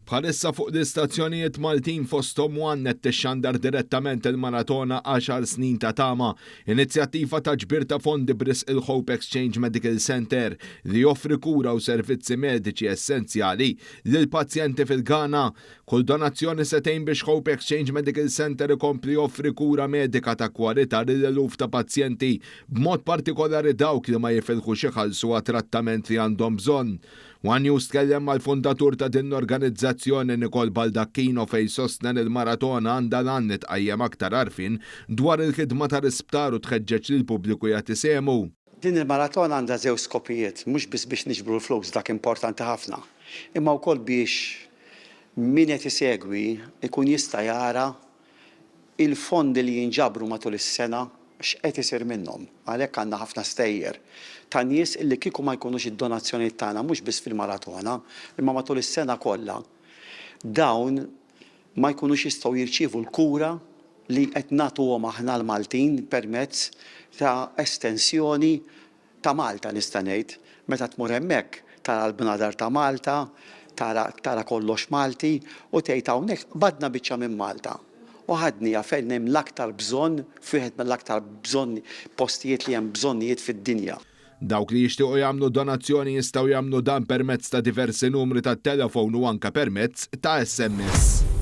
Bħalissa fuq l-istazzjonijiet Maltin fosthom għannet tixxandar direttament il-maratona 10 snin ta' tama, inizjattiva ta' ġbir ta' fondi bris il-Hope Exchange Medical Center li joffri kura u servizzi mediċi essenzjali lil pazjenti fil-Ghana. Kull donazzjoni setejn biex Hope Exchange Medical Center ikompli joffri kura medika ta' kwalità lil eluf ta' pazjenti, b'mod partikolari dawk li ma jifilħux iħallsu għat trattament li għandhom bżonn. One News tkellem mal-fundatur ta' din l-organizzazzjoni Nicole Baldacchino fej sostnen il-maratona għandha lan tqajjem aktar arfin dwar il-ħidma tal-isptar u tħeġġeġ lil pubbliku jagħti semu. Din il-maratona għandha żewġ skopijiet, mhux biss biex niġbru l-flus dak importanti ħafna, imma wkoll biex min qed isegwi ikun jista' jara il-fondi li jinġabru matul is-sena x'qed isir minnhom. Għalhekk għandna ħafna stejjer ta' nies illi kieku ma jkunux id-donazzjonijiet tagħna mhux biss fil-maratona, imma matul is-sena kollha. Dawn ma jkunux jistgħu jirċievu l-kura li qed nagħtuhom aħna l-Maltin permezz ta' estensjoni ta' Malta nista' ngħid. Meta tmur hemmhekk tara l-bnadar ta' Malta, tara kollox Malti u tgħid hawnhekk badna biċċa minn Malta. U ħadnija fejn hemm l-aktar bżonn f'wieħed mill-aktar bżonn postijiet li hemm bżonnijiet fid-dinja. Dawk li jixtiequ jagħmlu donazzjoni jistgħu jagħmlu dan permezz ta' diversi numri tat-telefon u anke permezz ta' SMS.